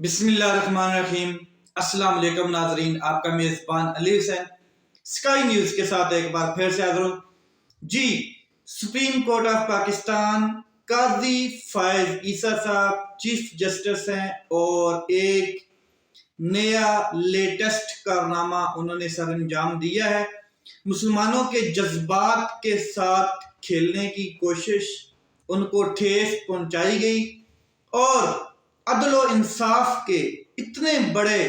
بسم اللہ الرحمن الرحیم۔ السلام علیکم ناظرین، آپ کا میزبان علی حسین اسکائی نیوز کے ساتھ ایک بار پھر سے حاضر ہوں۔ جی، سپریم کورٹ آف پاکستان قاضی فائز عیسیٰ صاحب چیف جسٹس ہیں اور ایک نیا لیٹسٹ کارنامہ انہوں نے سر انجام دیا ہے۔ مسلمانوں کے جذبات کے ساتھ کھیلنے کی کوشش، ان کو ٹھیس پہنچائی گئی اور عدل و انصاف کے اتنے بڑے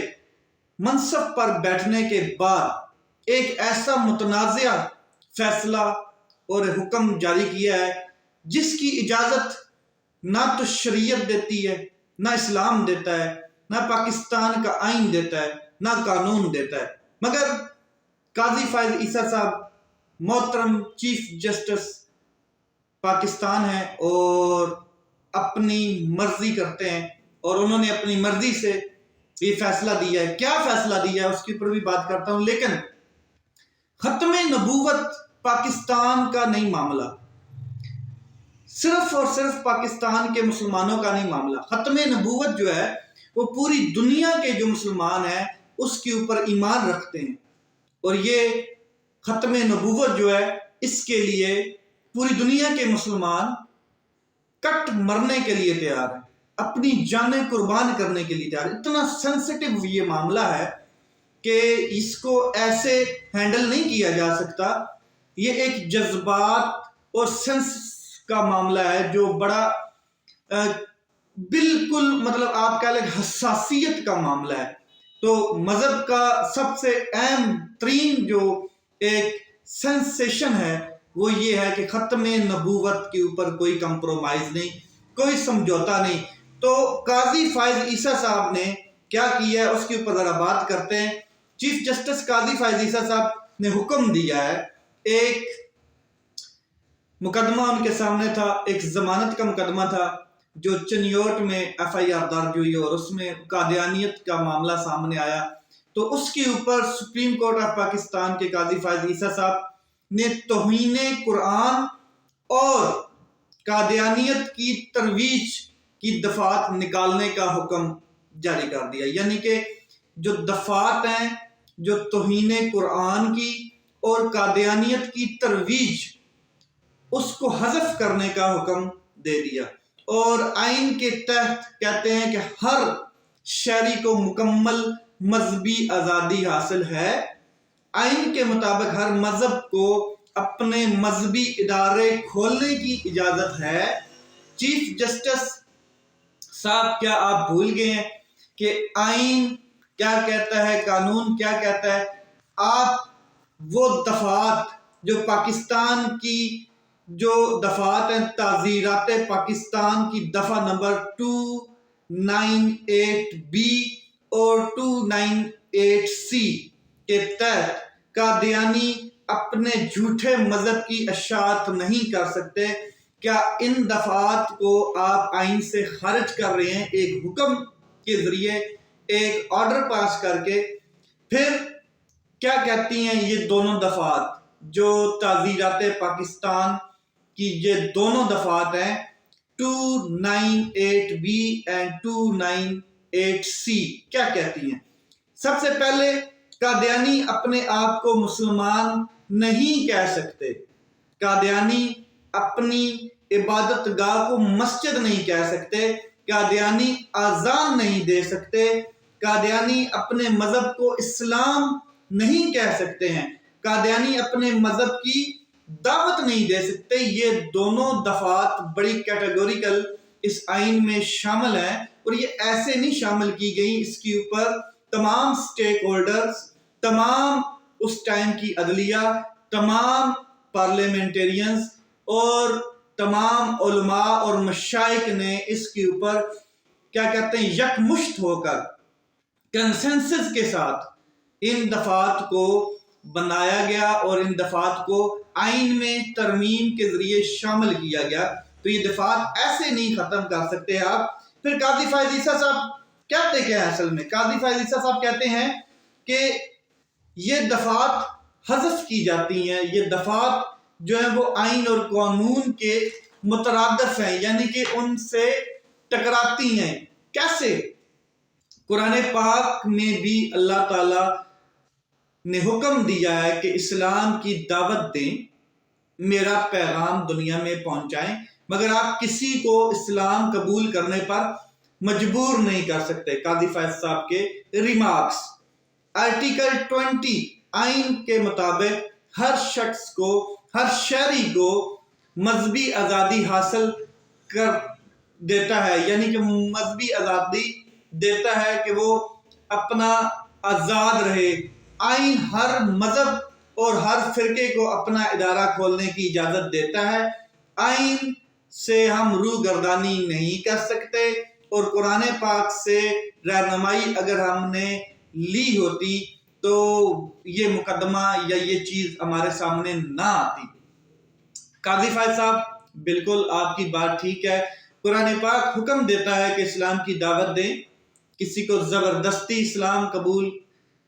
منصب پر بیٹھنے کے بعد ایک ایسا متنازع فیصلہ اور حکم جاری کیا ہے جس کی اجازت نہ تو شریعت دیتی ہے، نہ اسلام دیتا ہے، نہ پاکستان کا آئین دیتا ہے، نہ قانون دیتا ہے، مگر قاضی فائز عیسیٰ صاحب محترم چیف جسٹس پاکستان ہیں اور اپنی مرضی کرتے ہیں، اور انہوں نے اپنی مرضی سے یہ فیصلہ دیا ہے۔ کیا فیصلہ دیا ہے اس کے اوپر بھی بات کرتا ہوں، لیکن ختم نبوت پاکستان کا نہیں معاملہ، صرف اور صرف پاکستان کے مسلمانوں کا نہیں معاملہ۔ ختم نبوت جو ہے وہ پوری دنیا کے جو مسلمان ہیں اس کے اوپر ایمان رکھتے ہیں، اور یہ ختم نبوت جو ہے اس کے لیے پوری دنیا کے مسلمان کٹ مرنے کے لیے تیار ہیں، اپنی جانیں قربان کرنے کے لیے تیار ہیں۔ اتنا سینسٹیو یہ معاملہ ہے کہ اس کو ایسے ہینڈل نہیں کیا جا سکتا۔ یہ ایک جذبات اور سینس کا معاملہ ہے جو بڑا بالکل آپ کہہ لیں حساسیت کا معاملہ ہے۔ تو مذہب کا سب سے اہم ترین جو ایک سینسیشن ہے وہ یہ ہے کہ ختم نبوت کے اوپر کوئی کمپرومائز نہیں، کوئی سمجھوتا نہیں۔ تو قاضی فائز عیسیٰ صاحب نے کیا کیا ہے اس کے اوپر ذرا بات کرتے ہیں۔ چیف جسٹس قاضی فائز عیسیٰ صاحب نے حکم دیا ہے، ایک مقدمہ ان کے سامنے تھا، ایک ضمانت کا مقدمہ تھا جو چنیوٹ میں FIR درج ہوئی اور اس میں قادیانیت کا معاملہ سامنے آیا۔ تو اس کے اوپر سپریم کورٹ آف پاکستان کے قاضی فائز عیسیٰ صاحب نے توہین قرآن اور قادیانیت کی ترویج کی دفعات نکالنے کا حکم جاری کر دیا، یعنی کہ جو دفعات ہیں جو توہین قرآن کی اور قادیانیت کی ترویج اس کو حذف کرنے کا حکم دے دیا، اور آئین کے تحت کہتے ہیں کہ ہر شہری کو مکمل مذہبی آزادی حاصل ہے۔ آئین کے مطابق ہر مذہب کو اپنے مذہبی ادارے کھولنے کی اجازت ہے۔ چیف جسٹس صاحب، کیا آپ بھول گئے ہیں کہ آئین کیا کہتا ہے، قانون کیا کہتا ہے؟ آپ وہ دفعات جو پاکستان کی جو دفعات ہیں، تعزیرات پاکستان کی دفعہ نمبر 298B اور 298C کے تحت قادیانی اپنے جھوٹے مذہب کی اشاعت نہیں کر سکتے، کیا ان دفعات کو آپ آئین سے خارج کر رہے ہیں ایک حکم کے ذریعے، ایک آرڈر پاس کر کے؟ پھر کیا کہتی ہیں یہ دونوں دفعات جو تعزیرات پاکستان کی یہ دونوں دفعات ہیں 298B and 298C، کیا کہتی ہیں؟ سب سے پہلے قادیانی اپنے آپ کو مسلمان نہیں کہہ سکتے، قادیانی اپنی عبادت گاہ کو مسجد نہیں کہہ سکتے، قادیانی اذان نہیں دے سکتے، قادیانی اپنے مذہب کو اسلام نہیں کہہ سکتے ہیں، قادیانی اپنے مذہب کی دعوت نہیں دے سکتے۔ یہ دونوں دفعات بڑی کیٹیگوریکل اس آئین میں شامل ہیں، اور یہ ایسے نہیں شامل کی گئی، اس کے اوپر تمام سٹیک ہولڈرز، تمام اس ٹائم کی عدلیہ، تمام پارلیمنٹیرینز اور تمام علماء اور مشائخ نے اس کے اوپر کیا کہتے ہیں یکمشت ہو کر کنسنسس کے ساتھ ان دفعات کو بنایا گیا اور ان دفعات کو آئین میں ترمیم کے ذریعے شامل کیا گیا۔ تو یہ دفعات ایسے نہیں ختم کر سکتے آپ۔ پھر قاضی فائز عیسیٰ صاحب کہتے کیا ہے اصل میں؟ قاضی فائز عیسیٰ صاحب کہتے ہیں کہ یہ دفعات حذف کی جاتی ہیں، یہ دفعات جو ہیں وہ آئین اور قانون کے مترادف ہیں، یعنی کہ ان سے ٹکراتی ہیں۔ کیسے؟ قرآن پاک میں بھی اللہ تعالیٰ نے حکم دیا ہے کہ اسلام کی دعوت دیں، میرا پیغام دنیا میں پہنچائیں، مگر آپ کسی کو اسلام قبول کرنے پر مجبور نہیں کر سکتے۔ قاضی فیض صاحب کے ریمارکس۔ آرٹیکل 20 آئین کے مطابق ہر شخص کو، ہر شہری کو مذہبی آزادی حاصل کر دیتا ہے، یعنی کہ مذہبی آزادی دیتا ہے کہ وہ اپنا آزاد رہے۔ آئین ہر مذہب اور ہر فرقے کو اپنا ادارہ کھولنے کی اجازت دیتا ہے۔ آئین سے ہم روگردانی نہیں کر سکتے، اور قرآن پاک سے رہنمائی اگر ہم نے لی ہوتی تو یہ مقدمہ یا یہ چیز ہمارے سامنے نہ آتی۔ قاضی فیض صاحب، بالکل آپ کی بات ٹھیک ہے، قرآن پاک حکم دیتا ہے کہ اسلام کی دعوت دیں، کسی کو زبردستی اسلام قبول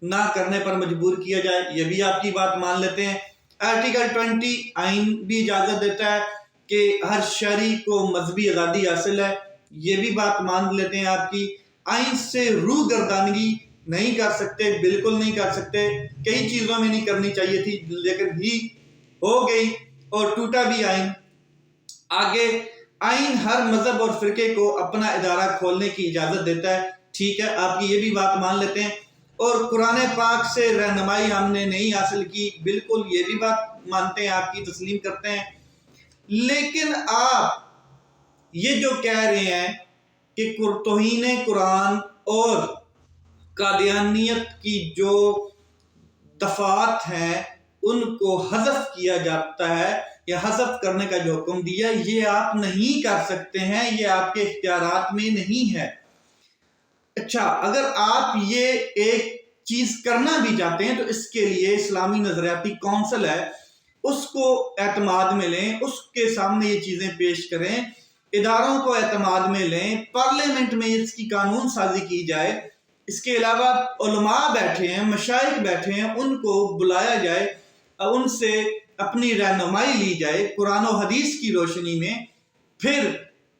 نہ کرنے پر مجبور کیا جائے، یہ بھی آپ کی بات مان لیتے ہیں۔ آرٹیکل 20 آئین بھی اجازت دیتا ہے کہ ہر شہری کو مذہبی آزادی حاصل ہے، یہ بھی بات مان لیتے ہیں آپ کی۔ آئین سے روگردانگی نہیں کر سکتے، بالکل نہیں کر سکتے، کئی چیزوں میں نہیں کرنی چاہیے تھی لیکن بھی ہو گئی اور ٹوٹا بھی آئین۔ آگے، آئین ہر مذہب اور فرقے کو اپنا ادارہ کھولنے کی اجازت دیتا ہے، ٹھیک ہے، آپ کی یہ بھی بات مان لیتے ہیں۔ اور قرآن پاک سے رہنمائی ہم نے نہیں حاصل کی، بالکل یہ بھی بات مانتے ہیں، آپ کی تسلیم کرتے ہیں۔ لیکن آپ یہ جو کہہ رہے ہیں کہ توہین قرآن اور قادیانیت کی جو دفعات ہیں ان کو حذف کیا جاتا ہے، یا حذف کرنے کا جو حکم دیا، یہ آپ نہیں کر سکتے ہیں، یہ آپ کے اختیارات میں نہیں ہے۔ اچھا، اگر آپ یہ ایک چیز کرنا بھی چاہتے ہیں تو اس کے لیے اسلامی نظریاتی کونسل ہے، اس کو اعتماد میں لیں، اس کے سامنے یہ چیزیں پیش کریں، اداروں کو اعتماد میں لیں، پارلیمنٹ میں اس کی قانون سازی کی جائے۔ اس کے علاوہ علماء بیٹھے ہیں، مشائخ بیٹھے ہیں، ان کو بلایا جائے، ان سے اپنی رہنمائی لی جائے قرآن و حدیث کی روشنی میں، پھر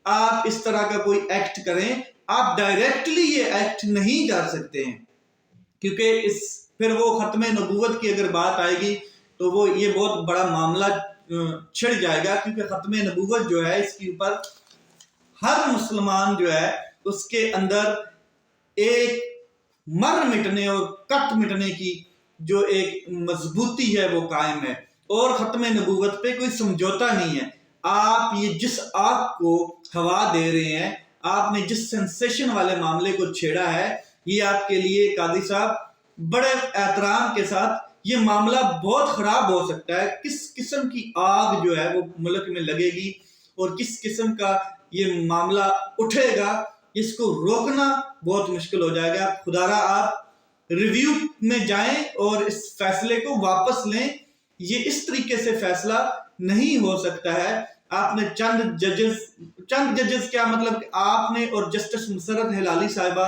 آپ اس طرح کا کوئی ایکٹ کریں۔ آپ ڈائریکٹلی یہ ایکٹ نہیں کر سکتے ہیں، کیونکہ پھر وہ ختم نبوت کی اگر بات آئے گی تو وہ یہ بہت بڑا معاملہ چھڑ جائے گا، کیونکہ ختم نبوت جو ہے اس کے اوپر ہر مسلمان جو ہے اس کے اندر ایک مر مٹنے اور کٹ مٹنے کی جو ایک مضبوطی ہے وہ قائم ہے، اور ختم نبوت پہ کوئی سمجھوتا نہیں ہے۔ آپ یہ جس آگ کو ہوا دے رہے ہیں، آپ نے جس سینسیشن والے معاملے کو چھیڑا ہے، یہ آپ کے لیے قاضی صاحب بڑے احترام کے ساتھ یہ معاملہ بہت خراب ہو سکتا ہے۔ کس قسم کی آگ جو ہے وہ ملک میں لگے گی اور کس قسم کا یہ معاملہ اٹھے گا، اس کو روکنا بہت مشکل ہو جائے گا۔ خدارا آپ ریویو میں جائیں اور اس فیصلے کو واپس لیں، یہ اس طریقے سے فیصلہ نہیں ہو سکتا ہے۔ آپ نے چند ججز کیا مطلب کہ آپ نے اور جسٹس مسرت ہلالی صاحبہ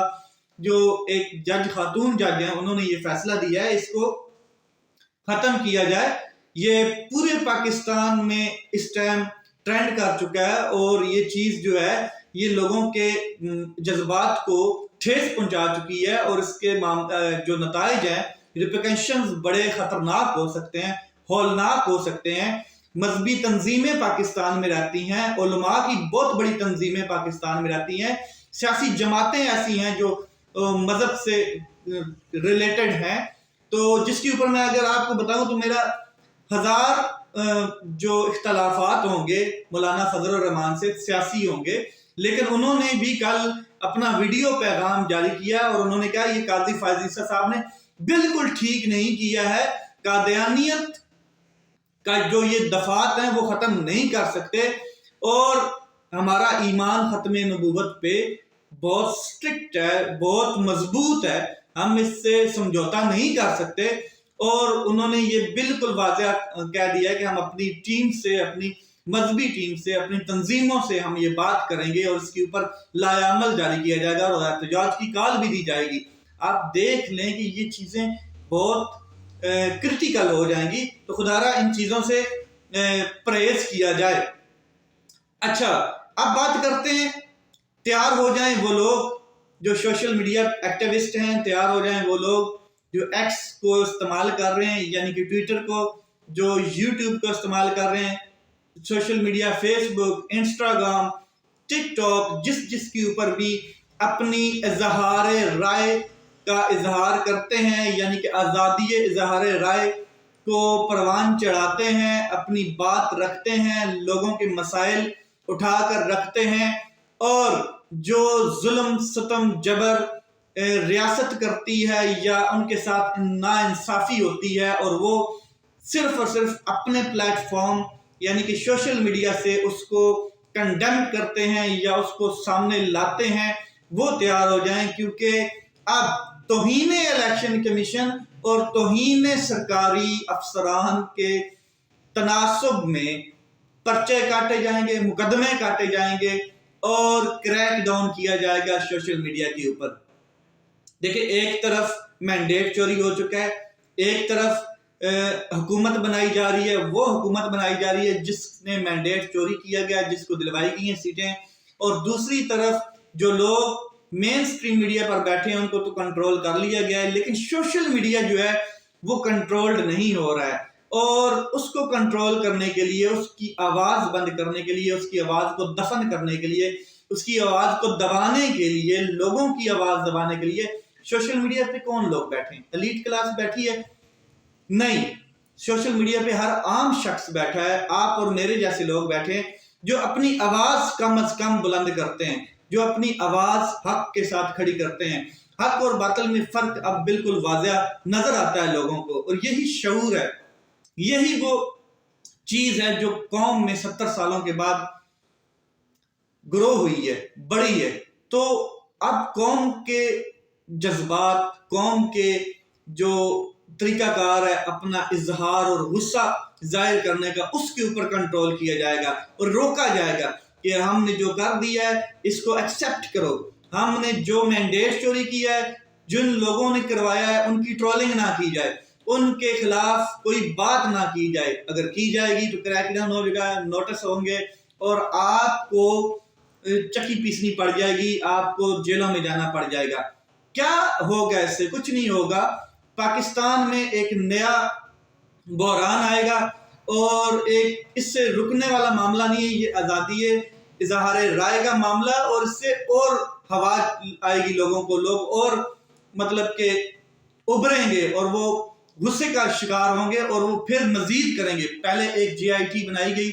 جو ایک جج خاتون جج ہیں، انہوں نے یہ فیصلہ دیا ہے اس کو ختم کیا جائے۔ یہ پورے پاکستان میں اس ٹائم ٹرینڈ کر چکا ہے، اور یہ چیز جو ہے یہ لوگوں کے جذبات کو ٹھیس پہنچا چکی ہے، اور اس کے جو نتائج ہیں، ریپیکنشنز بڑے خطرناک ہو سکتے ہیں، ہولناک ہو سکتے ہیں۔ مذہبی تنظیمیں پاکستان میں رہتی ہیں، علماء کی بہت بڑی تنظیمیں پاکستان میں رہتی ہیں، سیاسی جماعتیں ایسی ہیں جو مذہب سے ریلیٹڈ ہیں، تو جس کے اوپر میں اگر آپ کو بتاؤں تو میرا 1000 جو اختلافات ہوں گے مولانا فضل الرحمان سے، سیاسی ہوں گے، لیکن انہوں نے بھی کل اپنا ویڈیو پیغام جاری کیا اور انہوں نے کہا یہ قاضی فائز عیسیٰ صاحب نے بالکل ٹھیک نہیں کیا ہے، قادیانیت کا جو یہ دفعات ہیں وہ ختم نہیں کر سکتے، اور ہمارا ایمان ختم نبوت پہ بہت سٹرکٹ ہے، بہت مضبوط ہے، ہم اس سے سمجھوتا نہیں کر سکتے۔ اور انہوں نے یہ بالکل واضح کہہ دیا ہے کہ ہم اپنی ٹیم سے، اپنی مذہبی ٹیم سے، اپنی تنظیموں سے ہم یہ بات کریں گے اور اس کے اوپر لائحہ عمل جاری کیا جائے گا اور احتجاج کی کال بھی دی جائے گی۔ آپ دیکھ لیں کہ یہ چیزیں بہت کرٹیکل ہو جائیں گی، تو خدارا ان چیزوں سے پرہیز کیا جائے۔ اچھا، اب بات کرتے ہیں، تیار ہو جائیں وہ لوگ جو سوشل میڈیا ایکٹیوسٹ ہیں تیار ہو جائیں، وہ لوگ جو ایکس کو استعمال کر رہے ہیں یعنی کہ ٹویٹر کو، جو یوٹیوب کو استعمال کر رہے ہیں، سوشل میڈیا فیس بک، انسٹاگرام، ٹک ٹاک، جس کے اوپر بھی اپنی اظہار رائے کا اظہار کرتے ہیں یعنی کہ آزادی اظہار رائے کو پروان چڑھاتے ہیں، اپنی بات رکھتے ہیں، لوگوں کے مسائل اٹھا کر رکھتے ہیں، اور جو ظلم ستم جبر ریاست کرتی ہے یا ان کے ساتھ ناانصافی ہوتی ہے اور وہ صرف اور صرف اپنے پلیٹ فارم یعنی کہ سوشل میڈیا سے اس کو کنڈیم کرتے ہیں یا اس کو سامنے لاتے ہیں، وہ تیار ہو جائیں، کیونکہ اب توہین الیکشن کمیشن اور توہین سرکاری افسران کے تناسب میں پرچے کاٹے جائیں گے، مقدمے کاٹے جائیں گے اور کریک ڈاؤن کیا جائے گا سوشل میڈیا کے اوپر۔ دیکھیں، ایک طرف مینڈیٹ چوری ہو چکا ہے، ایک طرف حکومت بنائی جا رہی ہے، وہ حکومت بنائی جا رہی ہے جس نے مینڈیٹ چوری کیا گیا، جس کو دلوائی گئی ہیں سیٹیں، اور دوسری طرف جو لوگ مین سٹریم میڈیا پر بیٹھے ہیں ان کو تو کنٹرول کر لیا گیا ہے، لیکن سوشل میڈیا جو ہے وہ کنٹرولڈ نہیں ہو رہا ہے، اور اس کو کنٹرول کرنے کے لیے، اس کی آواز بند کرنے کے لیے، اس کی آواز کو دفن کرنے کے لیے، اس کی آواز کو دبانے کے لیے، لوگوں کی آواز دبانے کے لیے سوشل میڈیا پہ کون لوگ بیٹھے ہیں؟ ایلیٹ کلاس بیٹھی ہے؟ نہیں، سوشل میڈیا پہ ہر عام شخص بیٹھا ہے، آپ اور میرے جیسے لوگ بیٹھے ہیں جو اپنی آواز کم از کم بلند کرتے ہیں، جو اپنی آواز حق کے ساتھ کھڑی کرتے ہیں۔ حق اور باطل میں فرق اب بالکل واضح نظر آتا ہے لوگوں کو، اور یہی شعور ہے، یہی وہ چیز ہے جو قوم میں 70 سالوں کے بعد گرو ہوئی ہے، بڑی ہے۔ تو اب قوم کے جذبات، قوم کے جو طریقہ کار ہے اپنا اظہار اور غصہ ظاہر کرنے کا، اس کے اوپر کنٹرول کیا جائے گا اور روکا جائے گا کہ ہم نے جو کر دیا ہے اس کو ایکسیپٹ کرو، ہم نے جو مینڈیٹ چوری کیا ہے، جن لوگوں نے کروایا ہے ان کی ٹرولنگ نہ کی جائے، ان کے خلاف کوئی بات نہ کی جائے، اگر کی جائے گی تو کریک ڈاؤن ہو جائے گا، نوٹس ہوں گے اور آپ کو چکی پیسنی پڑ جائے گی، آپ کو جیلوں میں جانا پڑ جائے گا۔ کیا ہوگا اس سے؟ کچھ نہیں ہوگا۔ پاکستان میں ایک نیا بحران آئے گا اور ایک اس سے رکنے والا معاملہ نہیں ہے، یہ آزادی اظہار رائے کا معاملہ، اور اس سے اور ہوا آئے گی لوگوں کو، لوگ اور مطلب کہ ابھریں گے اور وہ غصے کا شکار ہوں گے اور وہ پھر مزید کریں گے۔ پہلے ایک GIT بنائی گئی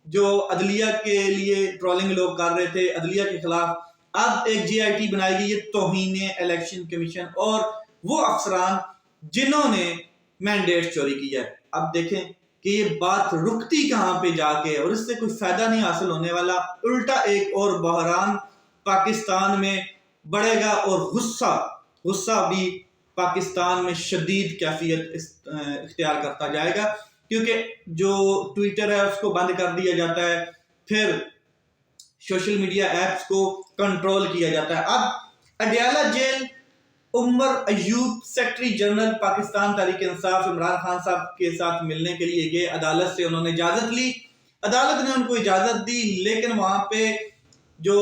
جو عدلیہ کے لیے ٹرولنگ لوگ کر رہے تھے عدلیہ کے خلاف، اب ایک GIT بنائی گئی ہے توہین الیکشن کمیشن، اور وہ افسران جنہوں نے مینڈیٹ چوری کیا ہے۔ اب دیکھیں کہ یہ بات رکتی کہاں پہ جا کے، اور اس سے کوئی فائدہ نہیں حاصل ہونے والا، الٹا ایک اور بحران پاکستان میں بڑھے گا، اور غصہ بھی پاکستان میں شدید کیفیت اختیار کرتا جائے گا، کیونکہ جو ٹویٹر ہے اس کو بند کر دیا جاتا ہے، پھر سوشل میڈیا ایپس کو کنٹرول کیا جاتا ہے۔ اب Adiala jail Omar Ayub secretary general Pakistan Tehreek Insaf Imran Khan صاحب کے ساتھ ملنے کے لیے گئے، عدالت سے انہوں نے اجازت لی، عدالت نے ان کو اجازت دی، لیکن وہاں پہ جو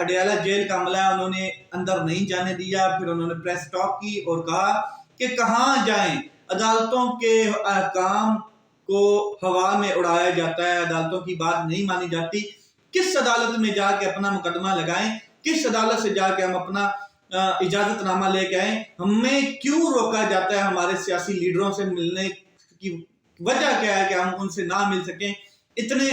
اڈیالہ جیل کا عملہ ہے انہوں نے اندر نہیں جانے دیا۔ پھر انہوں نے پریس ٹاک کی اور کہا کہ کہاں جائیں، عدالتوں کے احکام کو ہوا میں اڑایا جاتا ہے، عدالتوں کی بات نہیں مانی جاتی، کس عدالت میں جا کے اپنا مقدمہ لگائیں، کس عدالت سے جا کے ہم اپنا اجازت نامہ لے کے آئیں، ہمیں کیوں روکا جاتا ہے ہمارے سیاسی لیڈروں سے ملنے کی وجہ کیا ہے کہ ہم ان سے نہ مل سکیں، اتنے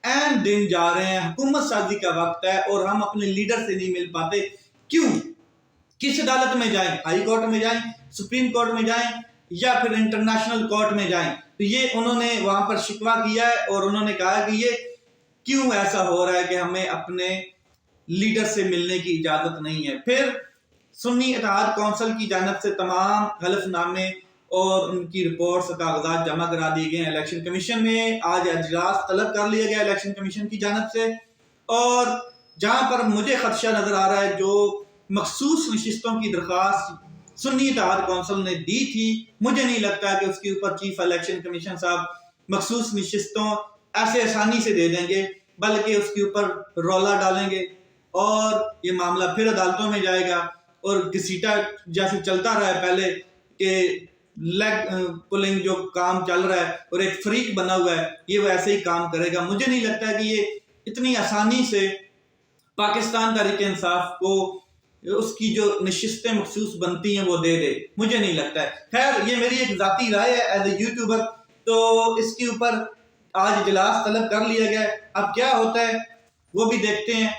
اہم دن جا رہے ہیں، حکومت سازی کا وقت ہے اور ہم اپنے لیڈر سے نہیں مل پاتے، کیوں؟ کس عدالت میں جائیں؟ ہائی کورٹ میں جائیں، سپریم کورٹ میں جائیں، یا پھر انٹرنیشنل کورٹ میں جائیں؟ تو یہ انہوں نے وہاں پر شکوہ کیا ہے اور انہوں نے کہا کہ یہ کیوں ایسا ہو رہا ہے کہ ہمیں اپنے لیڈر سے ملنے کی اجازت نہیں ہے۔ پھر سنی اتحاد کونسل کی جانب سے تمام حلف نامے اور ان کی رپورٹس کاغذات جمع کرا دیے گئے ہیں الیکشن کمیشن میں۔ آج اجلاس طلب کر لیا گیا الیکشن کمیشن کی جانب سے، اور جہاں پر مجھے خدشہ نظر آ رہا ہے، جو مخصوص نشستوں کی درخواست سنی اتحاد کونسل نے دی تھی، مجھے نہیں لگتا کہ اس کے اوپر چیف الیکشن کمیشن صاحب مخصوص نشستوں ایسے آسانی سے دے دیں گے، بلکہ اس کے اوپر رولا ڈالیں گے، اور یہ معاملہ پھر عدالتوں میں جائے گا اور گھسیٹا جیسے چلتا رہا ہے پہلے کہ لیگ پولنگ جو کام چل رہا ہے اور ایک فریق بنا ہوا ہے یہ ویسے ہی کام کرے گا. مجھے نہیں لگتا کہ یہ اتنی آسانی سے پاکستان تحریک انصاف کو اس کی جو نشستیں مخصوص بنتی ہیں وہ دے دے, مجھے نہیں لگتا ہے. خیر یہ میری ایک ذاتی رائے ہے ایز اے یوٹیوبر, تو اس کے اوپر آج اجلاس طلب کر لیا گیا ہے, اب کیا ہوتا ہے وہ بھی دیکھتے ہیں.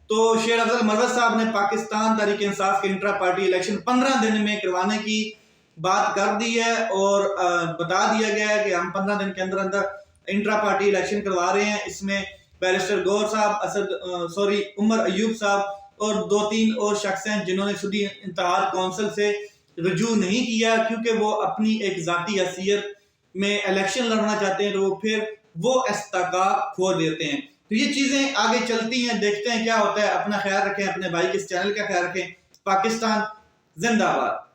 تو شیر افضل مروت صاحب نے پاکستان تحریک انصاف کے انٹرا پارٹی الیکشن 15 دن میں کروانے کی بات کر دی ہے اور بتا دیا گیا ہے کہ ہم 15 دن کے اندر اندر انٹرا پارٹی الیکشن کروا رہے ہیں. اس میں بیرسٹر گور صاحب عمر ایوب صاحب اور 2-3 اور شخص ہیں جنہوں نے سودی انتخاب کونسل سے رجوع نہیں کیا کیونکہ وہ اپنی ایک ذاتی حیثیت میں الیکشن لڑنا چاہتے ہیں, تو وہ پھر وہ استحقاق کھو دیتے ہیں. تو یہ چیزیں آگے چلتی ہیں, دیکھتے ہیں کیا ہوتا ہے. اپنا خیال رکھیں, اپنے بھائی کے اس چینل کا خیال رکھیں. پاکستان زندہ باد.